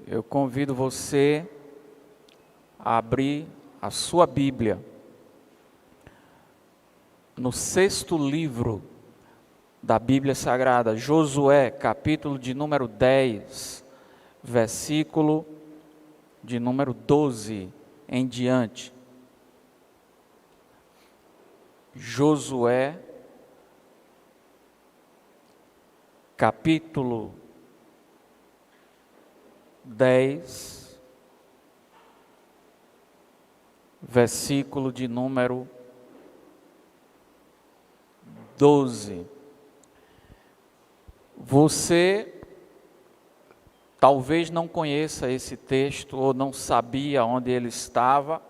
Eu convido você a abrir a sua Bíblia no 6º livro da Bíblia Sagrada, Josué, capítulo de número 10, versículo de número 12 em diante. Josué, capítulo 10, versículo de número 12. Você talvez não conheça esse texto ou não sabia onde ele estava,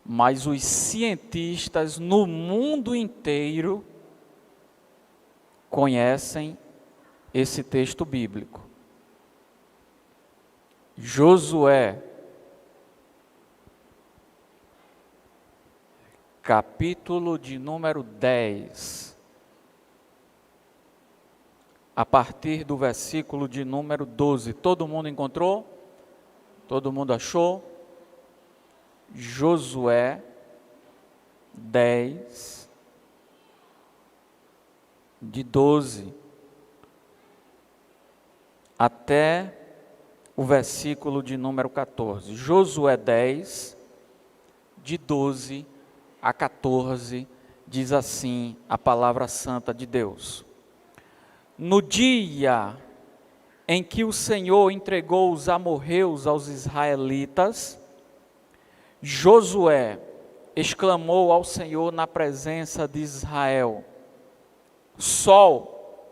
mas os cientistas no mundo inteiro conhecem esse texto bíblico. Josué, capítulo de número 10, a partir do versículo de número 12. Todo mundo encontrou? Todo mundo achou? Josué 10, de 12 até o versículo de número 14. Josué 10, de 12 a 14, diz assim a palavra santa de Deus. No dia em que o Senhor entregou os amorreus aos israelitas, Josué exclamou ao Senhor na presença de Israel: Sol,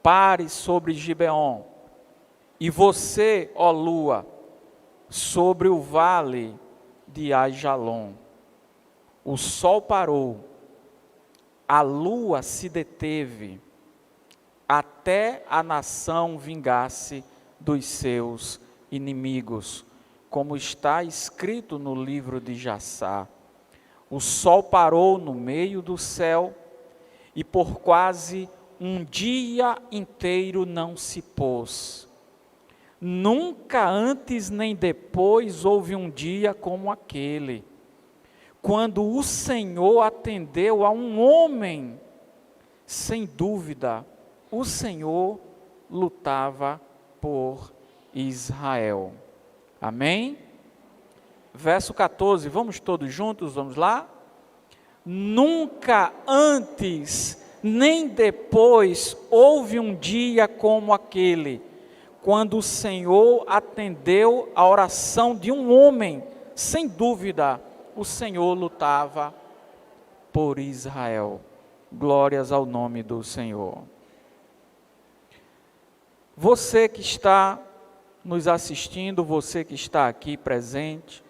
pare sobre Gibeon, e você, ó lua, sobre o vale de Aijalon. O sol parou, a lua se deteve, até a nação vingasse dos seus inimigos, como está escrito no livro de Jassá. O sol parou no meio do céu, e por quase um dia inteiro não se pôs. Nunca antes nem depois houve um dia como aquele, quando o Senhor atendeu a um homem. Sem dúvida, o Senhor lutava por Israel. Amém? Verso 14, vamos todos juntos, vamos lá? Nunca antes nem depois houve um dia como aquele, quando o Senhor atendeu a oração de um homem. Sem dúvida, o Senhor lutava por Israel. Glórias ao nome do Senhor. Você que está nos assistindo, você que está aqui presente,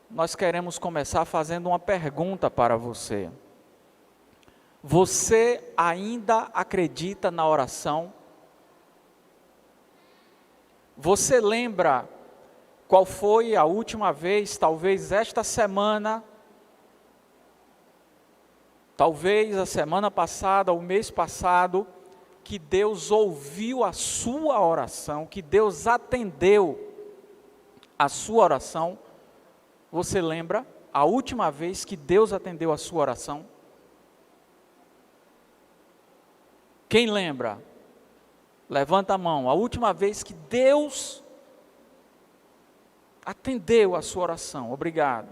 nós queremos começar fazendo uma pergunta para você. Você ainda acredita na oração? Você lembra qual foi a última vez, talvez esta semana, talvez a semana passada, o mês passado, que Deus ouviu a sua oração, que Deus atendeu a sua oração? Você lembra a última vez que Deus atendeu a sua oração? Quem lembra? Levanta a mão. A última vez que Deus atendeu a sua oração. Obrigado.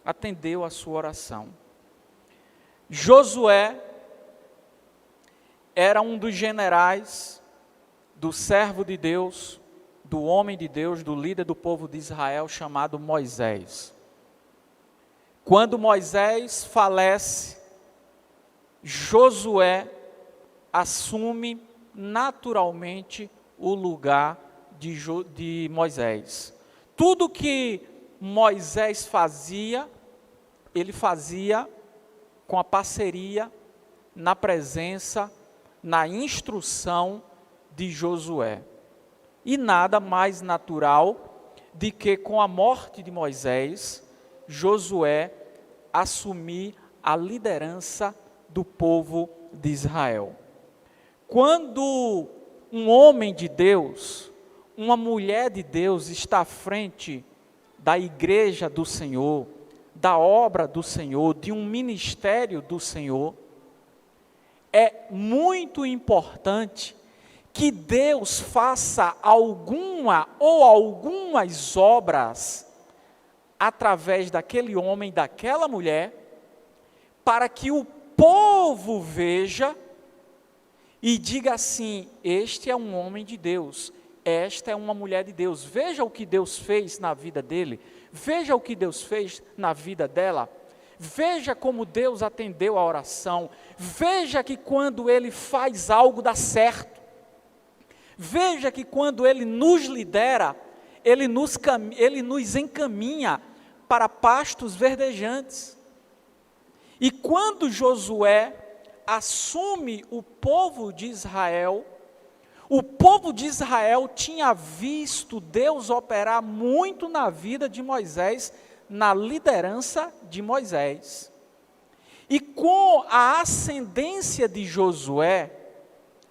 Atendeu a sua oração. Josué era um dos generais do servo de Deus, do homem de Deus, do líder do povo de Israel, chamado Moisés. Quando Moisés falece, Josué assume naturalmente o lugar de Moisés. Tudo que Moisés fazia, ele fazia com a parceria, na presença, na instrução de Josué. E nada mais natural de que com a morte de Moisés, Josué assumir a liderança do povo de Israel. Quando um homem de Deus, uma mulher de Deus está à frente da igreja do Senhor, da obra do Senhor, de um ministério do Senhor, é muito importante que Deus faça alguma ou algumas obras através daquele homem, daquela mulher, para que o povo veja e diga assim: este é um homem de Deus, esta é uma mulher de Deus. Veja o que Deus fez na vida dele, veja o que Deus fez na vida dela, veja como Deus atendeu a oração, veja que quando Ele faz algo dá certo, veja que quando Ele nos lidera, Ele nos encaminha para pastos verdejantes. E quando Josué assume o povo de Israel, o povo de Israel tinha visto Deus operar muito na vida de Moisés, na liderança de Moisés. E com a ascendência de Josué,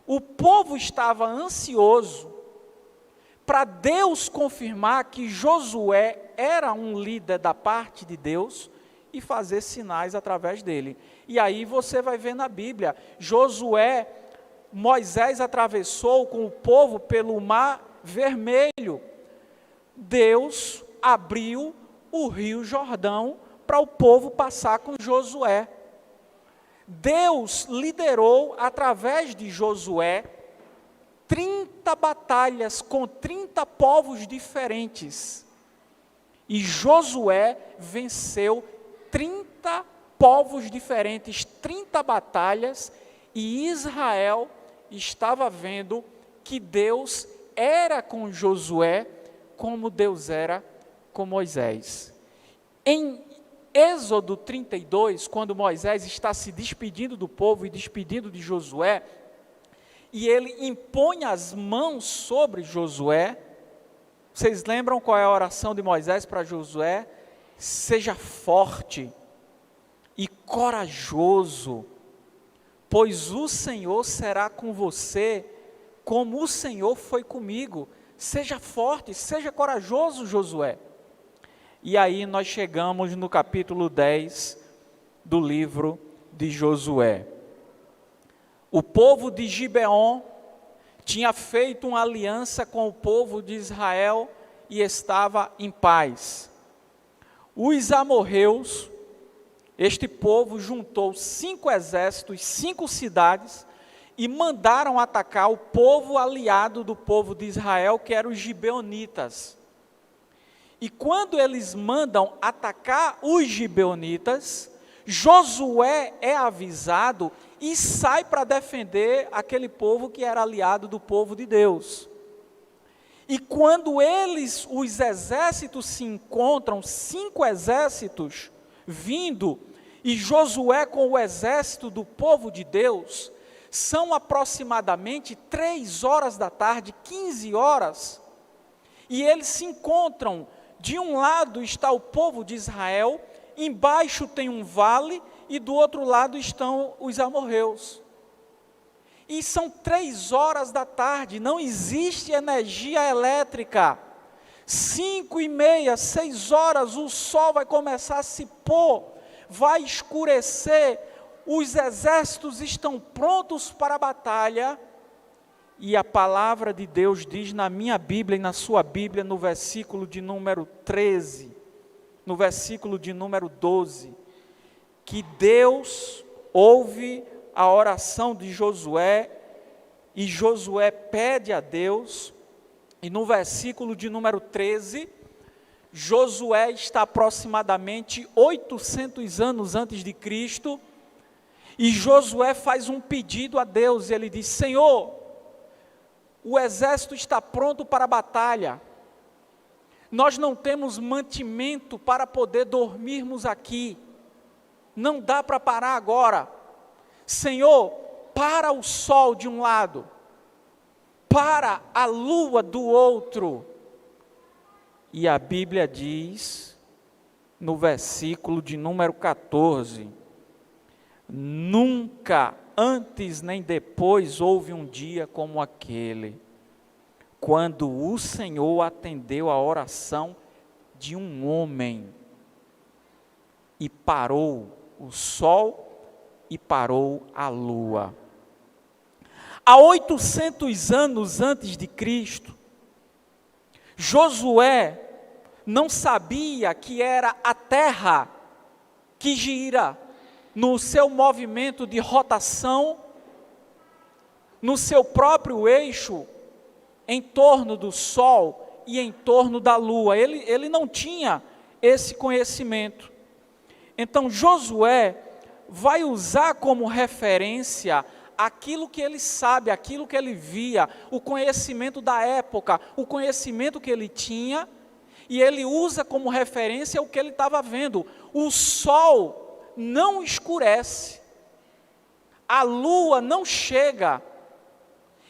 o povo estava ansioso para Deus confirmar que Josué era um líder da parte de Deus e fazer sinais através dele. E aí você vai ver na Bíblia, Moisés atravessou com o povo pelo Mar Vermelho. Deus abriu o Rio Jordão para o povo passar com Josué. Deus liderou através de Josué 30 batalhas com 30 povos diferentes. E Josué venceu 30 povos diferentes, 30 batalhas, e Israel estava vendo que Deus era com Josué como Deus era com Moisés. Em Êxodo 32, quando Moisés está se despedindo do povo e despedindo de Josué, e ele impõe as mãos sobre Josué, vocês lembram qual é a oração de Moisés para Josué? Seja forte e corajoso, pois o Senhor será com você, como o Senhor foi comigo. Seja forte, seja corajoso, Josué. E aí nós chegamos no capítulo 10 do livro de Josué. O povo de Gibeon tinha feito uma aliança com o povo de Israel e estava em paz. Os amorreus, este povo juntou 5 exércitos, 5 cidades, e mandaram atacar o povo aliado do povo de Israel, que eram os gibeonitas. E quando eles mandam atacar os gibeonitas, Josué é avisado e sai para defender aquele povo que era aliado do povo de Deus. E quando os exércitos se encontram, 5 exércitos vindo, e Josué com o exército do povo de Deus, são aproximadamente 3 horas da tarde, 15 horas, e eles se encontram. De um lado está o povo de Israel, embaixo tem um vale, e do outro lado estão os amorreus. E são 3 horas da tarde, não existe energia elétrica. 5h30, 6 horas, o sol vai começar a se pôr, vai escurecer, os exércitos estão prontos para a batalha, e a palavra de Deus diz na minha Bíblia e na sua Bíblia, no versículo de número 13, no versículo de número 12, que Deus ouve a oração de Josué, e Josué pede a Deus, e no versículo de número 13, Josué está aproximadamente 800 anos antes de Cristo, e Josué faz um pedido a Deus, e ele diz: Senhor, o exército está pronto para a batalha, nós não temos mantimento para poder dormirmos aqui, não dá para parar agora. Senhor, para o sol de um lado, para a lua do outro. E a Bíblia diz, no versículo de número 14, Nunca antes nem depois houve um dia como aquele, quando o Senhor atendeu a oração de um homem e parou o sol e parou a lua. Há 800 anos antes de Cristo, Josué não sabia que era a terra que gira no seu movimento de rotação, no seu próprio eixo, em torno do sol e em torno da lua. Ele não tinha esse conhecimento. Então Josué vai usar como referência aquilo que ele sabe, aquilo que ele via, o conhecimento da época, o conhecimento que ele tinha, e ele usa como referência o que ele estava vendo. O sol não escurece, a lua não chega,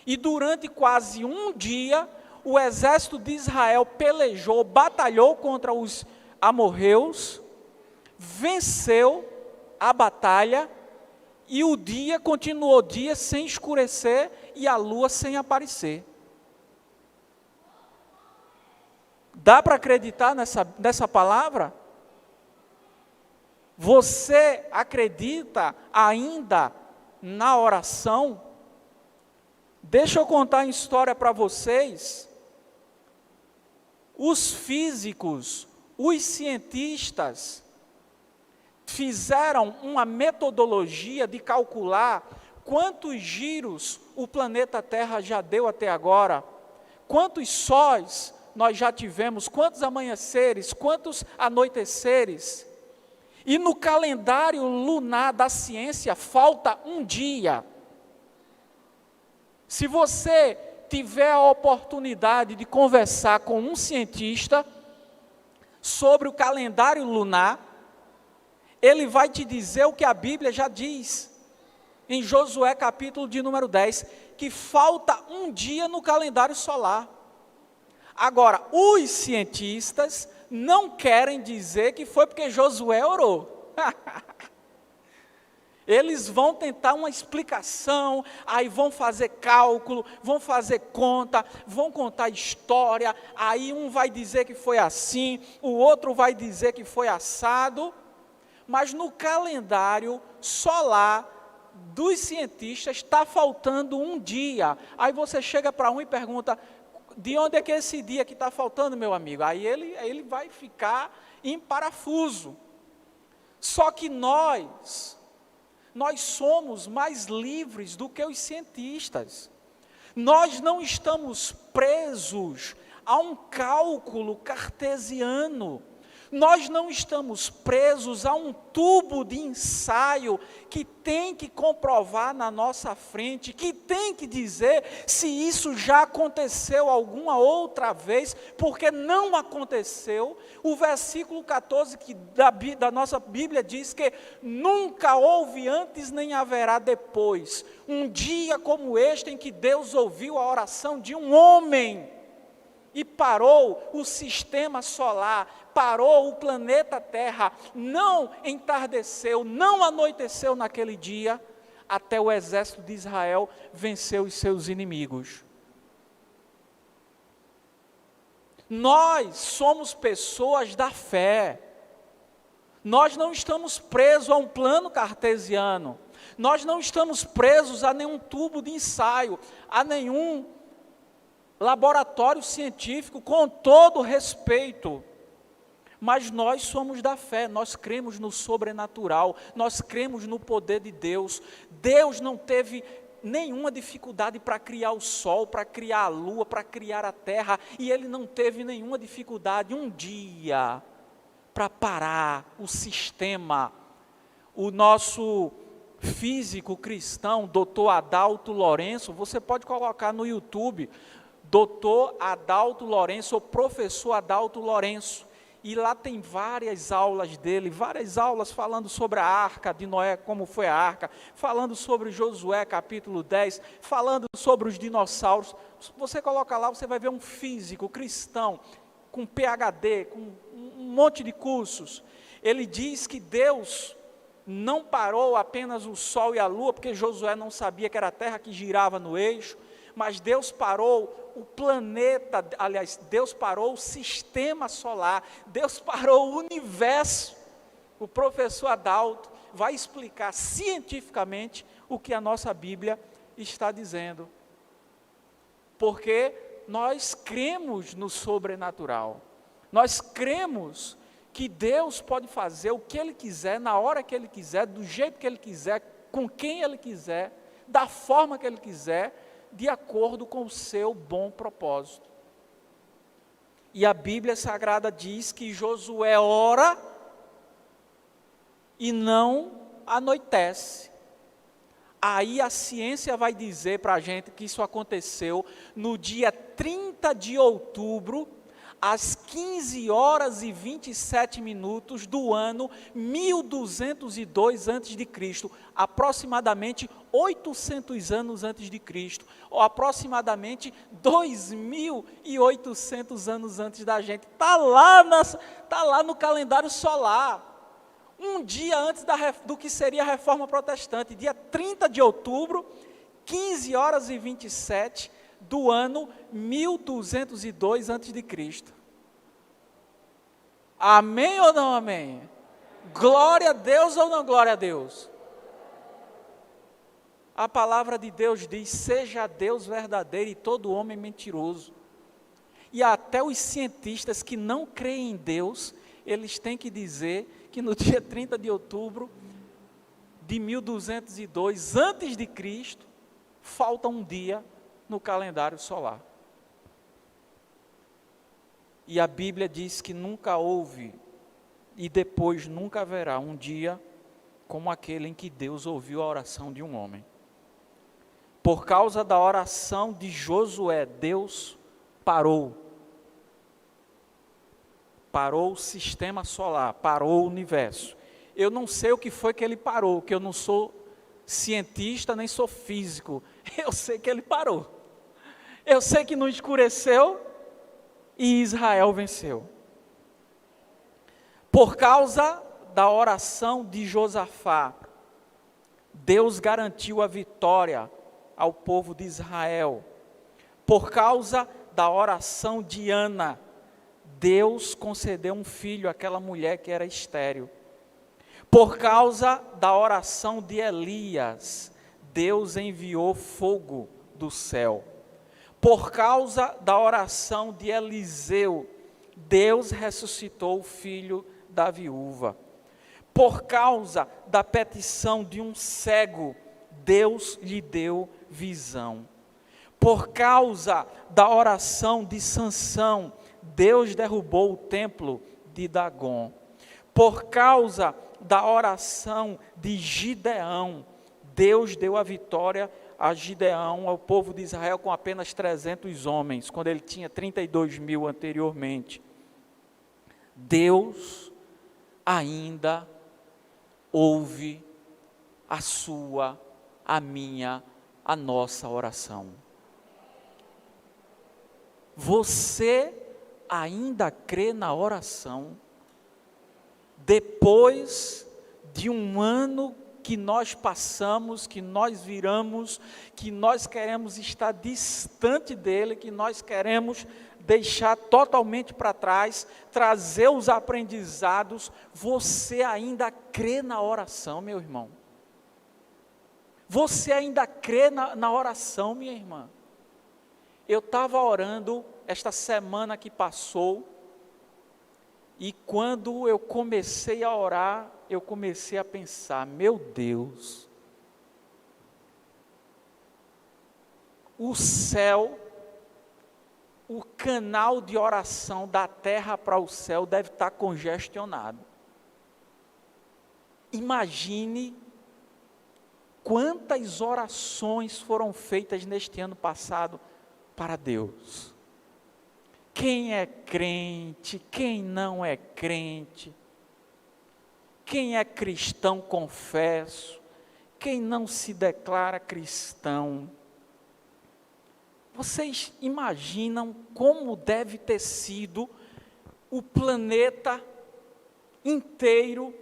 e durante quase um dia, o exército de Israel pelejou, batalhou contra os amorreus, venceu a batalha, e o dia continuou dia sem escurecer, e a lua sem aparecer. Dá para acreditar nessa palavra? Você acredita ainda na oração? Deixa eu contar uma história para vocês. Os físicos, os cientistas, fizeram uma metodologia de calcular quantos giros o planeta Terra já deu até agora, quantos sóis nós já tivemos, quantos amanheceres, quantos anoiteceres. E no calendário lunar da ciência falta um dia. Se você tiver a oportunidade de conversar com um cientista sobre o calendário lunar, ele vai te dizer o que a Bíblia já diz, em Josué capítulo de número 10, que falta um dia no calendário solar. Agora, os cientistas não querem dizer que foi porque Josué orou. Eles vão tentar uma explicação, aí vão fazer cálculo, vão fazer conta, vão contar história, aí um vai dizer que foi assim, o outro vai dizer que foi assado, mas no calendário solar dos cientistas está faltando um dia. Aí você chega para um e pergunta, de onde é que é esse dia que está faltando, meu amigo? Aí ele vai ficar em parafuso. Só que nós somos mais livres do que os cientistas. Nós não estamos presos a um cálculo cartesiano. Nós não estamos presos a um tubo de ensaio que tem que comprovar na nossa frente, que tem que dizer se isso já aconteceu alguma outra vez, porque não aconteceu. O versículo 14 da nossa Bíblia diz que nunca houve antes nem haverá depois um dia como este em que Deus ouviu a oração de um homem e parou o sistema solar, parou o planeta Terra, não entardeceu, não anoiteceu naquele dia, até o exército de Israel venceu os seus inimigos. Nós somos pessoas da fé, nós não estamos presos a um plano cartesiano, nós não estamos presos a nenhum tubo de ensaio, a nenhum laboratório científico, com todo respeito, mas nós somos da fé, nós cremos no sobrenatural, nós cremos no poder de Deus. Deus não teve nenhuma dificuldade para criar o sol, para criar a lua, para criar a terra, e Ele não teve nenhuma dificuldade um dia para parar o sistema. O nosso físico cristão, Dr. Adalto Lourenço, você pode colocar no YouTube, Dr. Adalto Lourenço, ou Professor Adalto Lourenço, e lá tem várias aulas dele, várias aulas falando sobre a arca de Noé, como foi a arca, falando sobre Josué capítulo 10, falando sobre os dinossauros. Você coloca lá, você vai ver um físico cristão, com PhD, com um monte de cursos. Ele diz que Deus não parou apenas o sol e a lua, porque Josué não sabia que era a terra que girava no eixo, mas Deus parou o planeta, aliás, Deus parou o sistema solar, Deus parou o universo. O professor Adalto vai explicar cientificamente o que a nossa Bíblia está dizendo. Porque nós cremos no sobrenatural. Nós cremos que Deus pode fazer o que Ele quiser, na hora que Ele quiser, do jeito que Ele quiser, com quem Ele quiser, da forma que Ele quiser, de acordo com o seu bom propósito. E a Bíblia Sagrada diz que Josué ora e não anoitece. Aí a ciência vai dizer para a gente que isso aconteceu no dia 30 de outubro, às 15 horas e 27 minutos do ano 1202 a.C., aproximadamente 800 anos antes de Cristo, ou aproximadamente 2.800 anos antes da gente. Está lá no calendário solar. Um dia antes do que seria a Reforma Protestante, dia 30 de outubro, 15 horas e 27 do ano 1202 a.C. Amém ou não amém? Glória a Deus ou não glória a Deus? A palavra de Deus diz, seja Deus verdadeiro e todo homem mentiroso. E até os cientistas que não creem em Deus, eles têm que dizer que no dia 30 de outubro de 1202 antes de Cristo, falta um dia no calendário solar. E a Bíblia diz que nunca houve e depois nunca haverá um dia como aquele em que Deus ouviu a oração de um homem. Por causa da oração de Josué, Deus parou o sistema solar, parou o universo. Eu não sei o que foi que ele parou, que eu não sou cientista nem sou físico. Eu sei que ele parou. Eu sei que não escureceu e Israel venceu. Por causa da oração de Josafá, Deus garantiu a vitória ao povo de Israel. Por causa da oração de Ana, Deus concedeu um filho àquela mulher que era estéril. Por causa da oração de Elias, Deus enviou fogo do céu. Por causa da oração de Eliseu, Deus ressuscitou o filho da viúva. Por causa da petição de um cego, Deus lhe deu visão. Por causa da oração de Sansão, Deus derrubou o templo de Dagom. Por causa da oração de Gideão, Deus deu a vitória a Gideão, ao povo de Israel, com apenas 300 homens, quando ele tinha 32.000 anteriormente. Deus ainda ouve a sua, a minha, a nossa oração. Você ainda crê na oração? Depois de um ano que nós passamos, que nós viramos, que nós queremos estar distante dele, que nós queremos deixar totalmente para trás, trazer os aprendizados, você ainda crê na oração, meu irmão? Você ainda crê na oração, minha irmã? Eu estava orando esta semana que passou, e quando eu comecei a orar, eu comecei a pensar, meu Deus, o céu, o canal de oração da terra para o céu deve estar congestionado. Imagine quantas orações foram feitas neste ano passado para Deus. Quem é crente, quem não é crente, quem é cristão confesso, quem não se declara cristão. Vocês imaginam como deve ter sido o planeta inteiro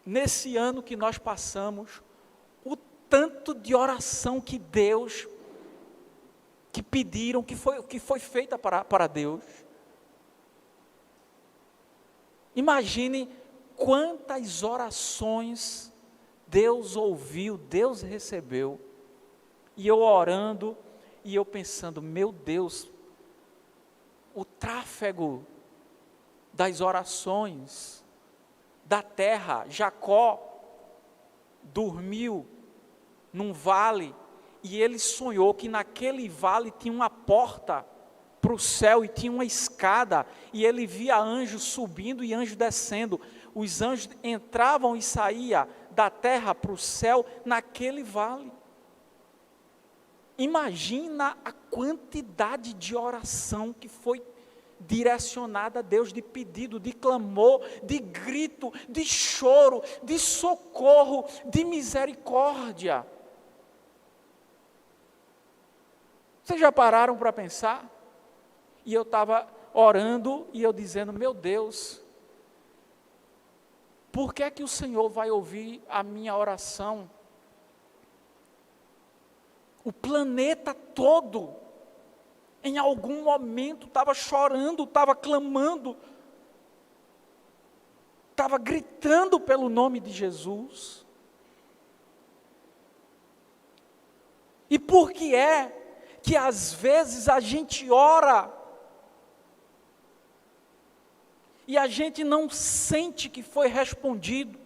nesse ano que nós passamos, o tanto de oração que Deus, que pediram, que foi feita para Deus. Imagine quantas orações Deus ouviu, Deus recebeu, e eu orando, e eu pensando, meu Deus, o tráfego das orações da terra. Jacó dormiu num vale, e ele sonhou que naquele vale tinha uma porta para o céu, e tinha uma escada, e ele via anjos subindo e anjos descendo. Os anjos entravam e saíam da terra para o céu naquele vale. Imagina a quantidade de oração que foi direcionada a Deus, de pedido, de clamor, de grito, de choro, de socorro, de misericórdia. Vocês já pararam para pensar? E eu estava orando e eu dizendo, meu Deus, por que é que o Senhor vai ouvir a minha oração? O planeta todo, em algum momento, estava chorando, estava clamando, estava gritando pelo nome de Jesus. E por que é que às vezes a gente ora e a gente não sente que foi respondido?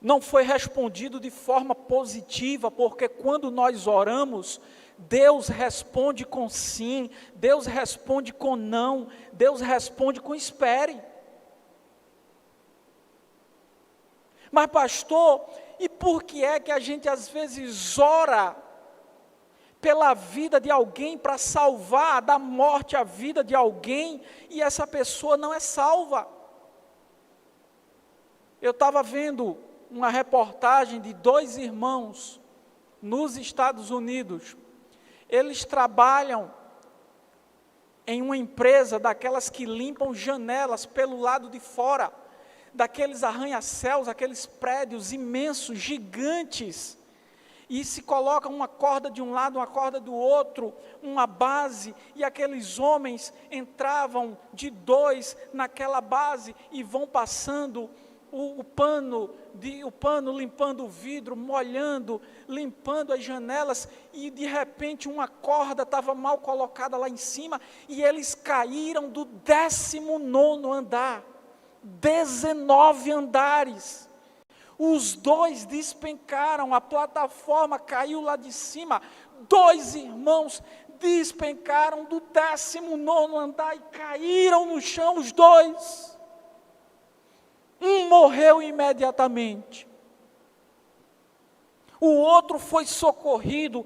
Não foi respondido de forma positiva, porque quando nós oramos, Deus responde com sim, Deus responde com não, Deus responde com espere. Mas pastor, e por que é que a gente às vezes ora pela vida de alguém para salvar da morte a vida de alguém, e essa pessoa não é salva? Eu estava vendo uma reportagem de 2 irmãos nos Estados Unidos. Eles trabalham em uma empresa daquelas que limpam janelas pelo lado de fora, daqueles arranha-céus, aqueles prédios imensos, gigantes, e se coloca uma corda de um lado, uma corda do outro, uma base, e aqueles homens entravam de 2 naquela base e vão passando o pano, limpando o vidro, molhando, limpando as janelas, e de repente uma corda estava mal colocada lá em cima, e eles caíram do 19º andar, 19 andares, os 2 despencaram, a plataforma caiu lá de cima, 2 irmãos despencaram do 19º andar e caíram no chão os 2. Um morreu imediatamente. O outro foi socorrido,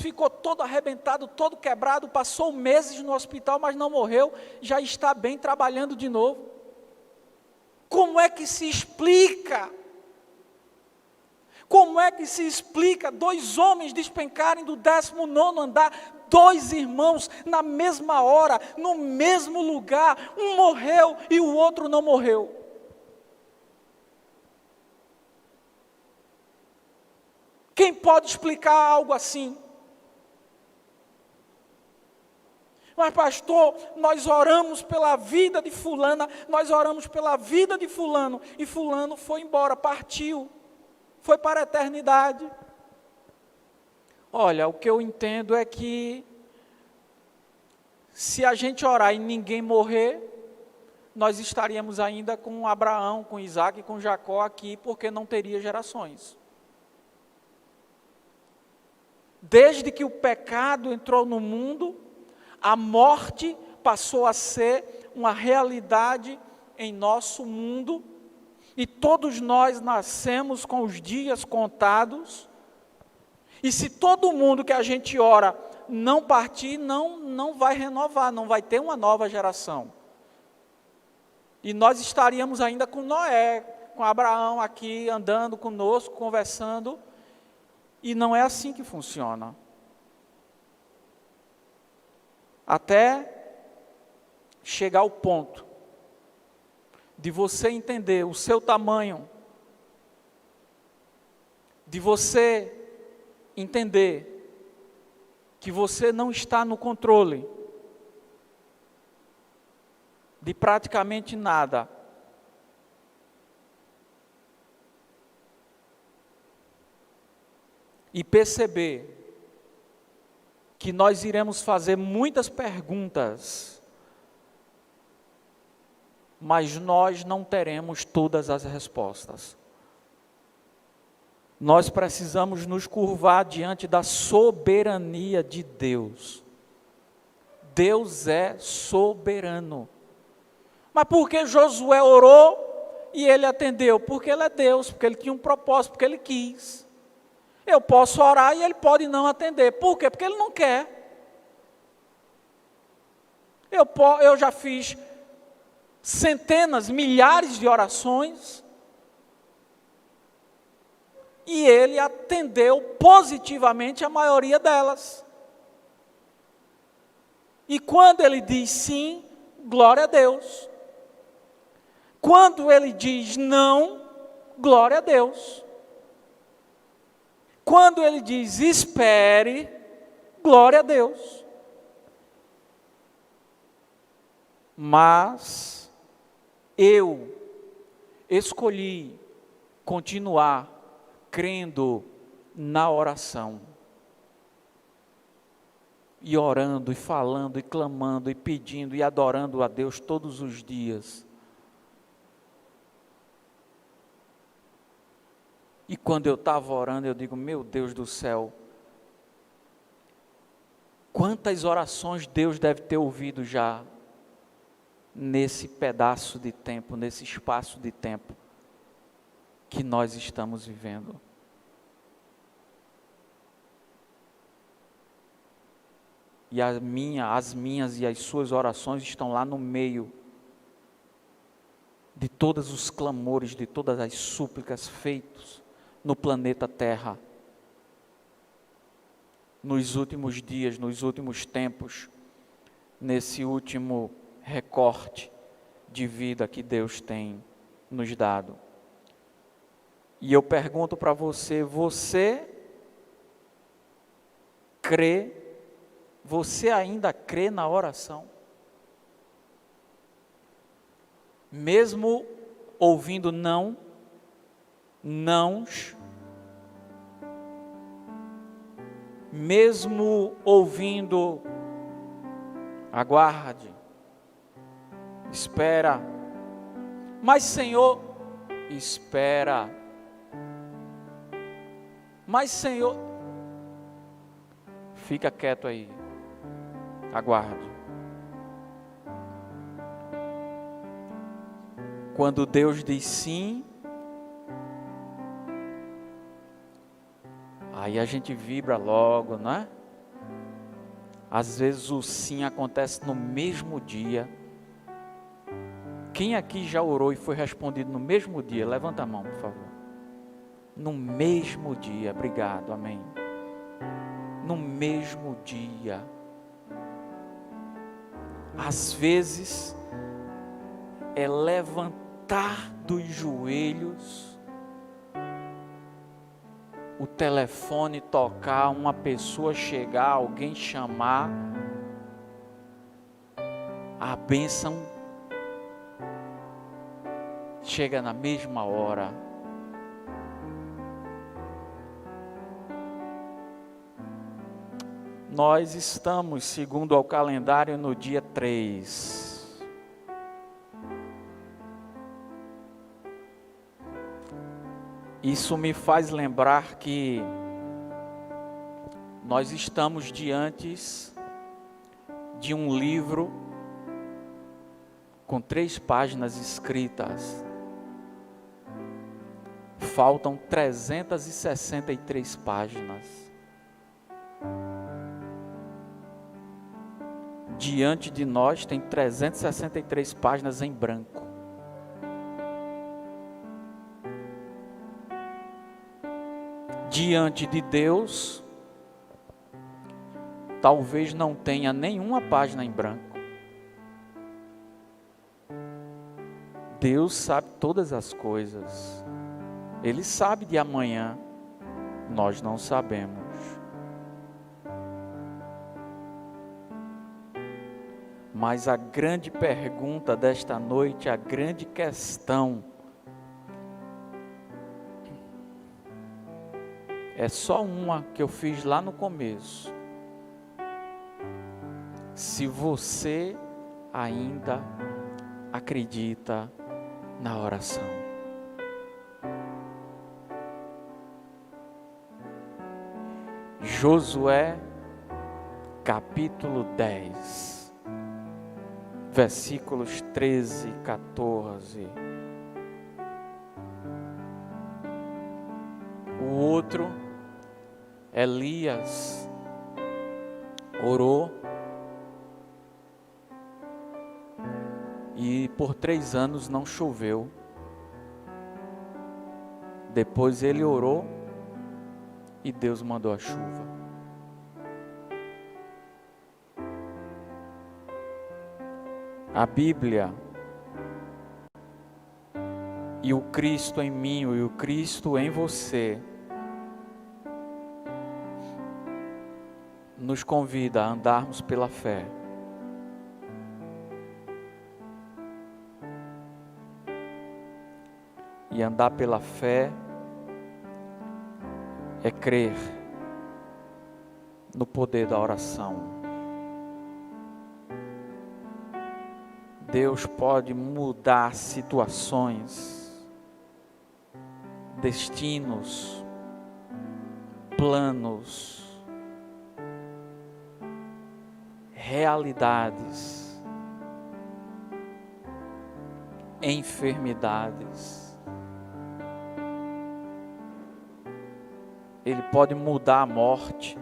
ficou todo arrebentado, todo quebrado, passou meses no hospital, mas não morreu, já está bem, trabalhando de novo. Como é que se explica? Como é que se explica 2 homens despencarem do 19º andar, 2 irmãos na mesma hora, no mesmo lugar, um morreu e o outro não morreu? Quem pode explicar algo assim? Mas pastor, nós oramos pela vida de fulana, nós oramos pela vida de fulano, e fulano foi embora, partiu, foi para a eternidade. Olha, o que eu entendo é que, se a gente orar e ninguém morrer, nós estaríamos ainda com Abraão, com Isaac e com Jacó aqui, porque não teria gerações. Desde que o pecado entrou no mundo, a morte passou a ser uma realidade em nosso mundo, e todos nós nascemos com os dias contados, e se todo mundo que a gente ora não partir, não vai renovar, não vai ter uma nova geração. E nós estaríamos ainda com Noé, com Abraão aqui, andando conosco, conversando, e não é assim que funciona. Até chegar ao ponto de você entender o seu tamanho, de você entender que você não está no controle de praticamente nada. E perceber que nós iremos fazer muitas perguntas, mas nós não teremos todas as respostas. Nós precisamos nos curvar diante da soberania de Deus. Deus é soberano. Mas por que Josué orou e ele atendeu? Porque ele é Deus, porque ele tinha um propósito, porque ele quis. Eu posso orar e ele pode não atender. Por quê? Porque ele não quer. Eu já fiz centenas, milhares de orações e ele atendeu positivamente a maioria delas. E quando ele diz sim, glória a Deus. Quando ele diz não, glória a Deus. Quando ele diz espere, glória a Deus. Mas eu escolhi continuar crendo na oração. E orando, e falando, e clamando, e pedindo, e adorando a Deus todos os dias. E quando eu estava orando, eu digo, meu Deus do céu, quantas orações Deus deve ter ouvido já nesse pedaço de tempo, nesse espaço de tempo que nós estamos vivendo. E as minhas e as suas orações estão lá no meio de todos os clamores, de todas as súplicas feitos no planeta Terra, nos últimos dias, nos últimos tempos, nesse último recorte de vida que Deus tem nos dado. E eu pergunto para você, você ainda crê na oração? Mesmo ouvindo nãos, mesmo ouvindo aguarde, espera, mas Senhor, espera, mas Senhor, fica quieto aí, aguarde. Quando Deus diz sim, aí a gente vibra logo, não é? Às vezes o sim acontece no mesmo dia. Quem aqui já orou e foi respondido no mesmo dia? Levanta a mão, por favor. No mesmo dia, obrigado, amém. No mesmo dia. Às vezes é levantar dos joelhos, o telefone tocar, uma pessoa chegar, alguém chamar, a bênção chega na mesma hora. Nós estamos, segundo ao calendário, no dia 3. Isso me faz lembrar que nós estamos diante de um livro com 3 páginas escritas. Faltam 363 páginas. Diante de nós tem 363 páginas em branco. Diante de Deus, talvez não tenha nenhuma página em branco. Deus sabe todas as coisas. Ele sabe de amanhã, nós não sabemos. Mas a grande pergunta desta noite, a grande questão, é só uma que eu fiz lá no começo. Se você ainda acredita na oração. Josué, capítulo 10, versículos 13 e 14. O outro, Elias, orou e por 3 anos não choveu. Depois ele orou e Deus mandou a chuva. A Bíblia e o Cristo em mim e o Cristo em você nos convida a andarmos pela fé. E andar pela fé é crer no poder da oração. Deus pode mudar situações, destinos, planos, realidades, enfermidades. Ele pode mudar a morte.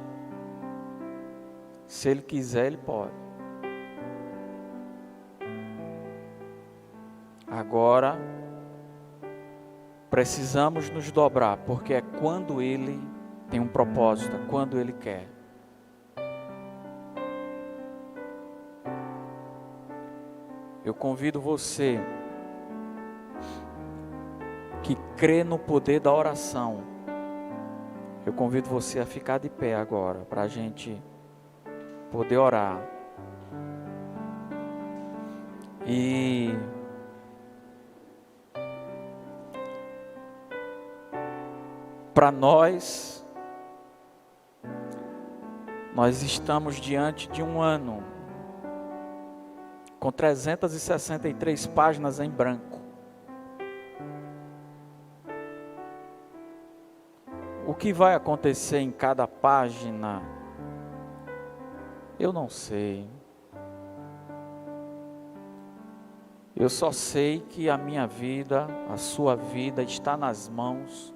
Se Ele quiser, Ele pode. Agora, precisamos nos dobrar, porque é quando Ele tem um propósito, é quando Ele quer. Eu convido você que crê no poder da oração. Eu convido você a ficar de pé agora, para a gente poder orar. E para nós estamos diante de um ano com 363 páginas em branco. O que vai acontecer em cada página, eu não sei. Eu só sei que a minha vida, a sua vida está nas mãos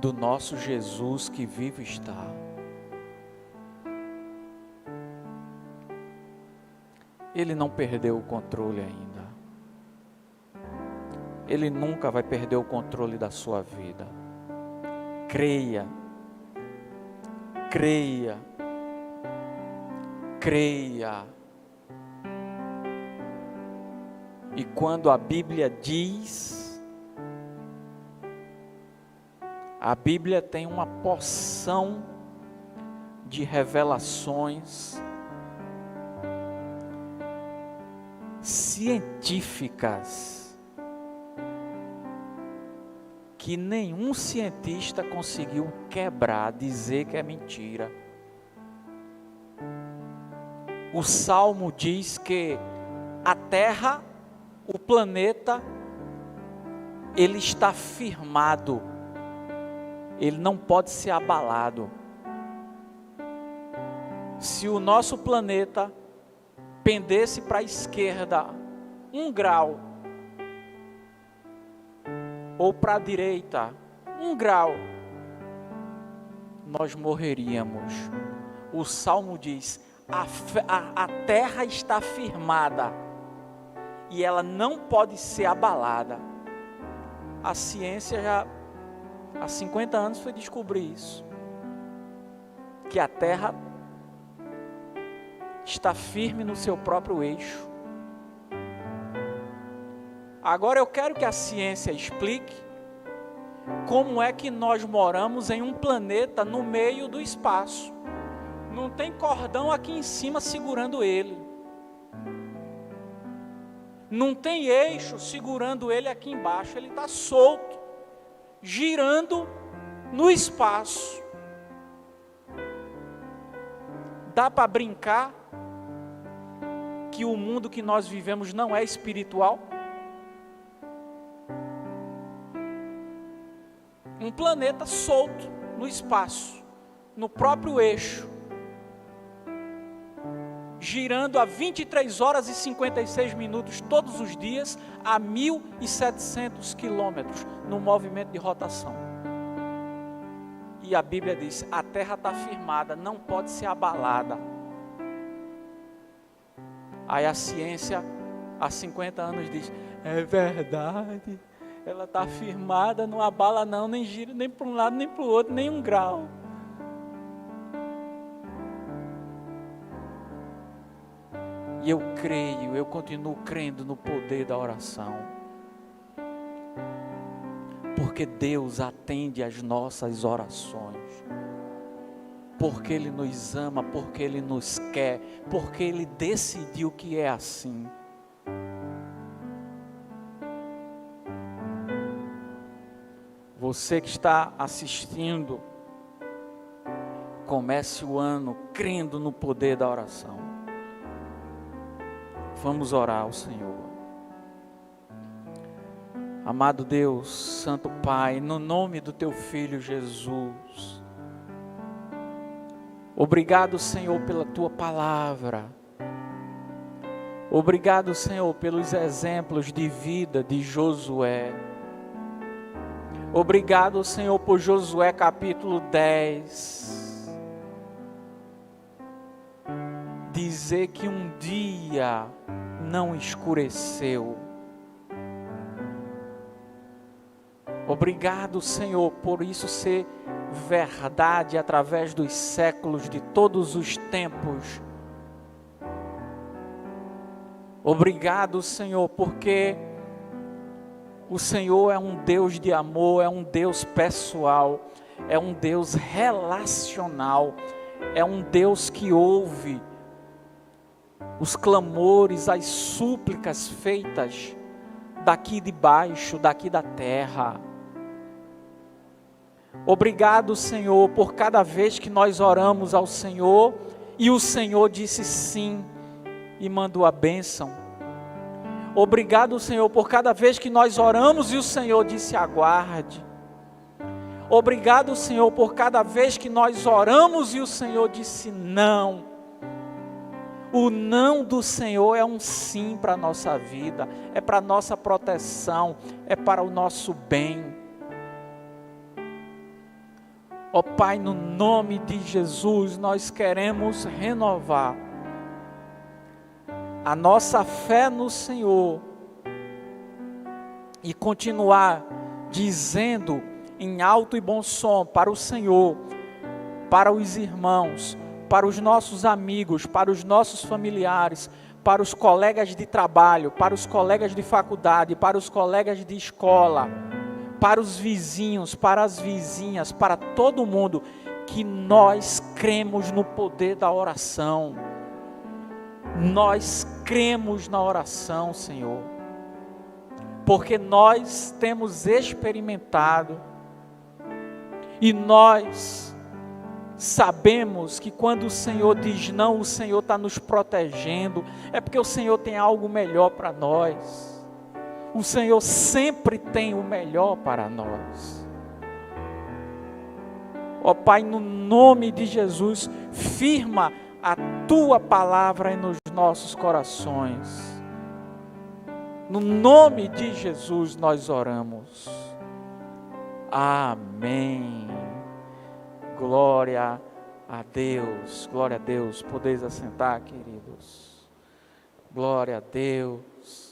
do nosso Jesus que vivo está. Ele não perdeu o controle ainda. Ele nunca vai perder o controle da sua vida. Creia, creia, creia. E quando a Bíblia diz, a Bíblia tem uma porção de revelações científicas que nenhum cientista conseguiu quebrar, dizer que é mentira. O Salmo diz que a Terra, o planeta, ele está firmado, ele não pode ser abalado. Se o nosso planeta pendesse para a esquerda 1 grau, ou para a direita 1 grau, nós morreríamos. O Salmo diz, a terra está firmada, e ela não pode ser abalada. A ciência já, há 50 anos foi descobrir isso, que a terra está firme no seu próprio eixo. Agora eu quero que a ciência explique como é que nós moramos em um planeta no meio do espaço. Não tem cordão aqui em cima segurando ele. Não tem eixo segurando ele aqui embaixo. Ele está solto, girando no espaço. Dá para brincar que o mundo que nós vivemos não é espiritual? Um planeta solto no espaço, no próprio eixo, girando a 23 horas e 56 minutos todos os dias, a 1.700 quilômetros no movimento de rotação. E a Bíblia diz, a terra está firmada, não pode ser abalada. Aí a ciência, há 50 anos diz, é verdade, ela está firmada, não abala não, nem gira nem para um lado, nem para o outro, nem um grau. E eu creio, eu continuo crendo no poder da oração. Porque Deus atende às nossas orações. Porque Ele nos ama, porque Ele nos quer, porque Ele decidiu que é assim. Você que está assistindo, comece o ano crendo no poder da oração. Vamos orar ao Senhor. Amado Deus, Santo Pai, no nome do Teu Filho Jesus, obrigado, Senhor, pela Tua palavra. Obrigado, Senhor, pelos exemplos de vida de Josué. Obrigado, Senhor, por Josué capítulo 10. Dizer que um dia não escureceu. Obrigado, Senhor, por isso ser verdade através dos séculos, de todos os tempos. Obrigado, Senhor, porque o Senhor é um Deus de amor, é um Deus pessoal, é um Deus relacional, é um Deus que ouve os clamores, as súplicas feitas daqui de baixo, daqui da terra. Obrigado, Senhor, por cada vez que nós oramos ao Senhor e o Senhor disse sim e mandou a bênção. Obrigado, Senhor, por cada vez que nós oramos e o Senhor disse aguarde. Obrigado, Senhor, por cada vez que nós oramos e o Senhor disse não. O não do Senhor é um sim para a nossa vida, é para a nossa proteção, é para o nosso bem. Ó Pai, no nome de Jesus, nós queremos renovar a nossa fé no Senhor e continuar dizendo em alto e bom som para o Senhor, para os irmãos, para os nossos amigos, para os nossos familiares, para os colegas de trabalho, para os colegas de faculdade, para os colegas de escola, para os vizinhos, para as vizinhas, para todo mundo, que nós cremos no poder da oração. Nós cremos na oração, Senhor, porque nós temos experimentado e nós sabemos que quando o Senhor diz não, o Senhor está nos protegendo, é porque o Senhor tem algo melhor para nós. O Senhor sempre tem o melhor para nós. Ó Pai, no nome de Jesus, firma a Tua palavra nos nossos corações. No nome de Jesus nós oramos. Amém. Glória a Deus. Glória a Deus. Podeis assentar, queridos. Glória a Deus.